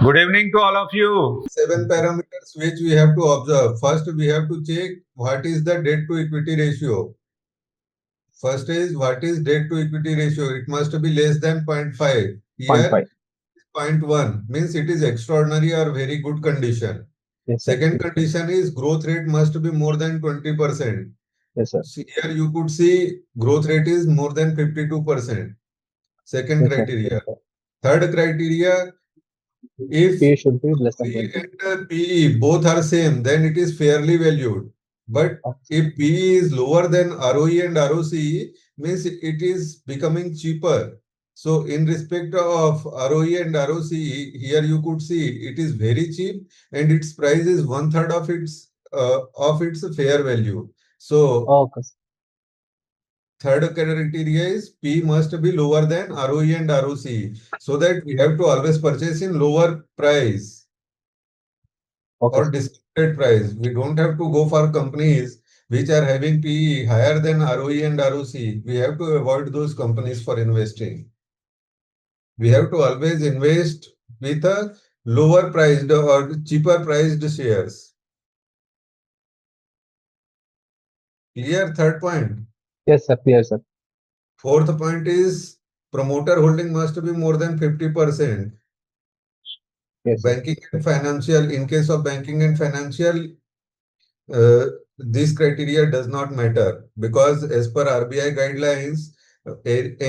Good evening to all of you. 7 parameters which we have to observe. First, we have to check what is the debt to equity ratio. First is what is debt to equity ratio? It must be less than 0.5. Here, 0.5. 0.1 means it is extraordinary or very good condition. Yes, sir. Second condition is growth rate must be more than 20%. Yes, sir. See, here you could see growth rate is more than 52%. Second Yes, sir. criteria. Third criteria, if P should be less than P 20. and PE both are same, then it is fairly valued. But if PE is lower than ROE and ROCE, means it is becoming cheaper. So in respect of ROE and ROCE, here you could see it is very cheap and its price is 1/3 of its fair value. So Okay. third criteria is P must be lower than ROE and ROCE, so that we have to always purchase in lower price Okay. or discounted price. We don't have to go for companies which are having PE higher than ROE and ROC. We have to avoid those companies for investing. We have to always invest with a lower priced or cheaper priced shares. Clear? Third point. Yes, sir. Clear, sir. Fourth point is promoter holding must be more than 50%. Yes, sir. Banking and financial, in case of banking and financial, this criteria does not matter because as per RBI guidelines,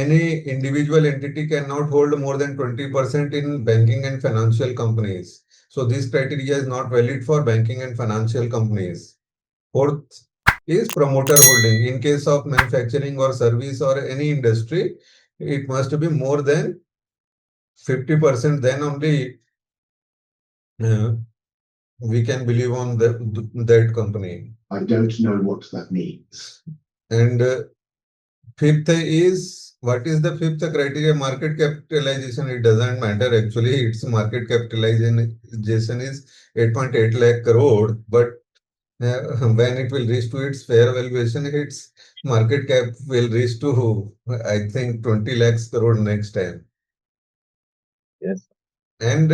any individual entity cannot hold more than 20% in banking and financial companies. So this criteria is not valid for banking and financial companies. Fourth is promoter holding. In case of manufacturing or service or any industry, it must be more than 50%, then only we can believe on that company. I don't know what that means. And fifth is, what is the fifth criteria? Market capitalization. It doesn't matter actually. Its market capitalization is 8.8 lakh crore. But when it will reach to its fair valuation, its market cap will reach to, I think, 20 lakhs crore next time. Yes. And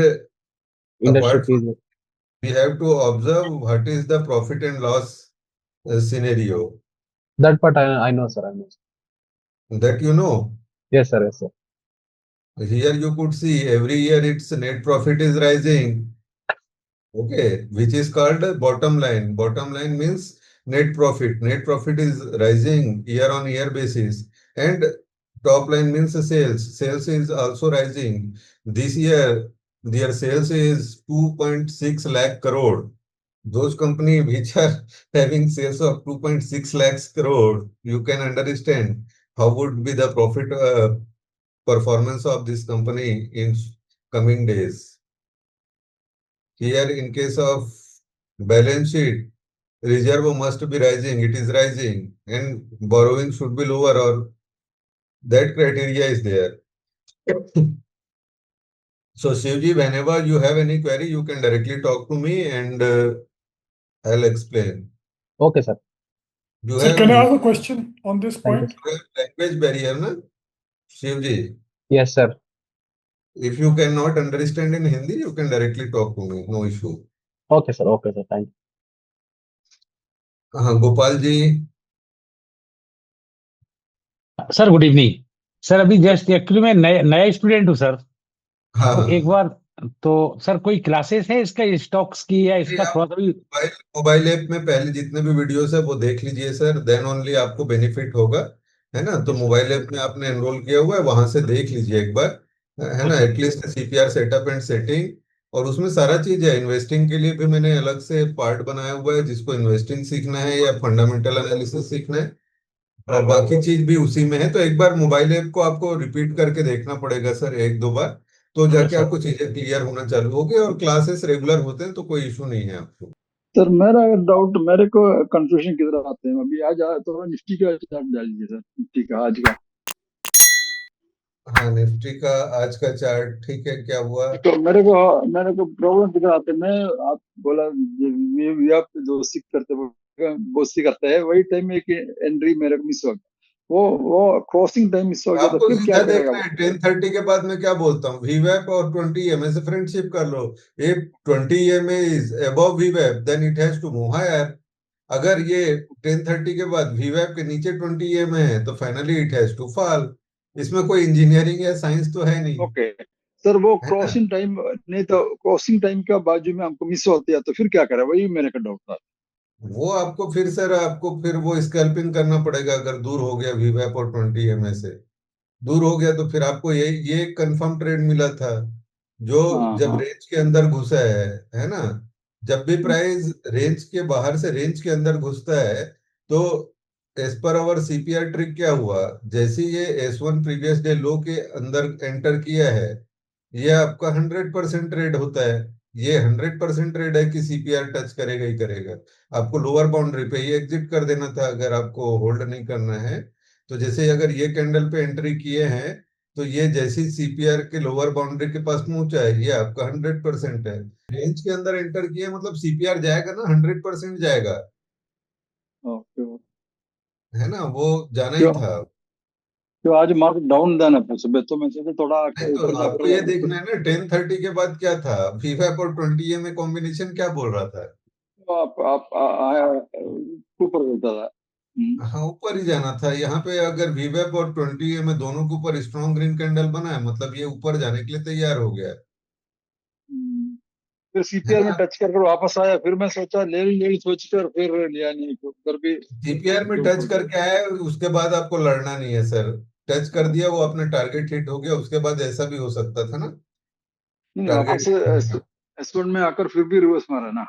Industry apart from, fees. we have to observe what is the profit and loss scenario. That part I know, sir. I know. That you know. Yes, sir. Yes, sir. Here you could see every year its net profit is rising. Okay, which is called bottom line. Bottom line means net profit. Net profit is rising year on year basis. And top line means sales. Sales is also rising. This year, their sales is 2.6 lakh crore. Those companies which are having sales of 2.6 lakhs crore, you can understand how would be the profit performance of this company in coming days. Here, in case of balance sheet, reserve must be rising, it is rising, and borrowing should be lower, or that criteria is there. So, Shivji, whenever you have any query, you can directly talk to me and I'll explain. Okay, sir. You Sir, have, can I ask a question on this Thank point? you have language barrier, na? Shivji, Yes, sir. if you cannot understand in Hindi, you can directly talk to me, no issue. Okay, sir. Okay, sir. Thank you. हाँ, Gopal ji. Sir good evening. Sir अभी just actually मैं नया student हूँ sir. हाँ, तो एक बार तो sir कोई क्लासेस है इसका स्टॉक्स की या इसका थोड़ा सा भी. मोबाइल ऐप में पहले जितने भी वीडियोस है वो देख लीजिए सर, देन ओनली आपको बेनिफिट होगा, है ना. तो मोबाइल ऐप में आपने एनरोल किया हुआ है, वहां से देख लीजिए एक बार, है ना. At least CPR setup and setting, और उसमें सारा चीज है. इन्वेस्टिंग के लिए भी मैंने अलग से पार्ट बनाया हुआ है, जिसको इन्वेस्टिंग सीखना है या फंडामेंटल एनालिसिस सीखना है, और बाकी चीज भी उसी में है. तो एक बार मोबाइल ऐप को आपको रिपीट करके देखना पड़ेगा सर, एक दो बार, तो जाके आपको चीजें क्लियर होना चालू होगी. और क्लासेस रेगुलर होते हैं तो कोई इशू नहीं है आपको. सर मेरा डाउट, मेरे को कंफ्यूजन किधर आते हैं अभी आज तो निफ्टी का चार्ट डाल दीजिए सर. निफ्टी का आज का. हाँ, निफ्टी का आज का चार्ट ठीक है. क्या हुआ? तो मेरे को प्रॉब्लम किधर आते हैं. मैं आप बोला आप दोस्ती करते हैं वही टाइम में एक एंट्री मेरे को मिस हो गया. वो क्रॉसिंग टाइम मिस हो गया तो आपको फिर क्या सीधा करेगा देखना है 10:30 के बाद मैं क्या बोलता हूँ, VWAP और 20 EMA से फ्रेंडशिप कर लो। If 20 EMA is above VWAP then it has to move higher. अगर ये 10:30 के बाद VWAP के नीचे 20 EMA है तो finally it has to fall. इसमें कोई इंजीनियरिंग या साइंस तो है नहीं, ओके सर, वो है ना। क्रॉसिंग टाइम नहीं तो क्रॉसिंग टाइम का बाजू में हमको मिस होती है तो फिर क्या करें, वही मेरे का डाउट था। वो आपको फिर सर आपको फिर वो स्कैल्पिंग करना पड़ेगा। अगर दूर हो गया VWAP और 20 EMA से दूर हो गया तो फिर आपको ये कंफर्म ट्रेड मिला था जो हाँ जब हाँ। रेंज के अंदर घुसा है ना। जब भी प्राइस रेंज के बाहर से रेंज के अंदर घुसता है तो as per hour CPR trick क्या हुआ, जैसे ये S1 प्रीवियस डे लो के अंदर एंटर किया है ये आपका 100% ट्रेड होता है। ये 100% ट्रेड है कि CPR टच करेगा ही करेगा। आपको लोअर बाउंड्री पे ही एग्जिट कर देना था अगर आपको होल्ड नहीं करना है। तो जैसे अगर ये कैंडल पे एंट्री किए हैं तो ये जैसी CPR के लोअर बाउंड्री के पास पहुंचा है ये आपका 100% है। रेंज के अंदर एंटर किए मतलब CPR जाएगा ना, 100% जाएगा, ओके। है ना, वो जाना ही क्यों था। क्यों आज मार्केट डाउन था ना फिर सुबह, तो मैं सोचा थोड़ा नहीं तो ऊपर आपको जाके ये देखना है ना 10:30 के बाद क्या था, VWAP और 20 में कॉम्बिनेशन क्या बोल रहा था। आप आया ऊपर होता था। हाँ ऊपर ही जाना था। यहाँ पे अगर VWAP और 20 में दोनों के ऊपर स्ट्रॉन्ग ग्रीन कैंडल बना है मतलब ये ऊपर जाने के लिए तैयार हो गया फिर है सीपीआर में ना। टच कर वापस आया, फिर मैं सोचा ले सोच कर फिर लिया नहीं, उधर भी CPR में टच करके आया है, उसके बाद आपको लड़ना नहीं है सर। टच कर दिया वो अपना टारगेट हिट हो गया, उसके बाद ऐसा भी हो सकता था ना नहीं, वापस टारगेट। से S1 में आकर फिर भी रिवर्स मारा ना,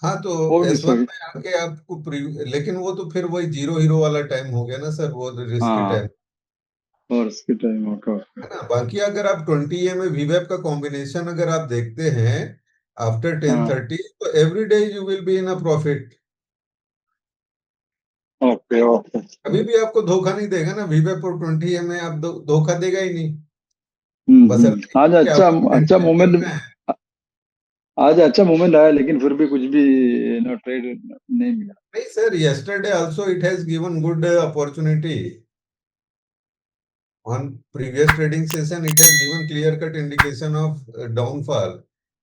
हाँ तो वो भी मिस हो S1 गई। में आके आपको लेकिन वो तो फिर वही जीरो हीरो वाला टाइम हो गया ना सर, वो रिस्की हाँ, टाइम और इसके टाइम ओके। है ना। बाकी अगर आप 20 में VWAP का कॉम्बिनेशन अगर आप देखते हैं आफ्टर हाँ 10:30 तो every day you will be in a profit. Okay okay. कभी भी आपको धोखा नहीं देगा ना, VWAP और 20 में आप धोखा देगा ही नहीं। बशर्ते आज कि अच्छा आपका अच्छा ट्रेड मोमेंट, करना है। आज अच्छा मोमेंट आया लेकिन फिर भी कुछ भी ना ट्रेड नहीं मिला। नहीं sir, yesterday also it has given good opportunity. On previous trading session, it has given clear-cut indication of downfall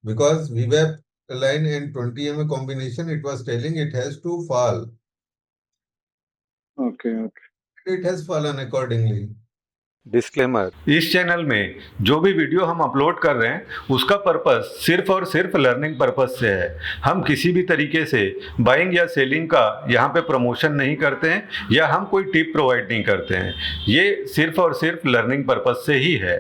because VWAP line and 20 EMA combination, it was telling it has to fall. Okay okay. It has fallen accordingly. Disclaimer, इस channel में जो भी video हम upload कर रहे हैं उसका purpose सिर्फ और सिर्फ लर्निंग पर्पस से है। हम किसी भी तरीके से बाइंग या सेलिंग का यहाँ पे प्रमोशन नहीं करते हैं या हम कोई टिप प्रोवाइड नहीं करते हैं। ये सिर्फ और सिर्फ लर्निंग पर्पस से ही है।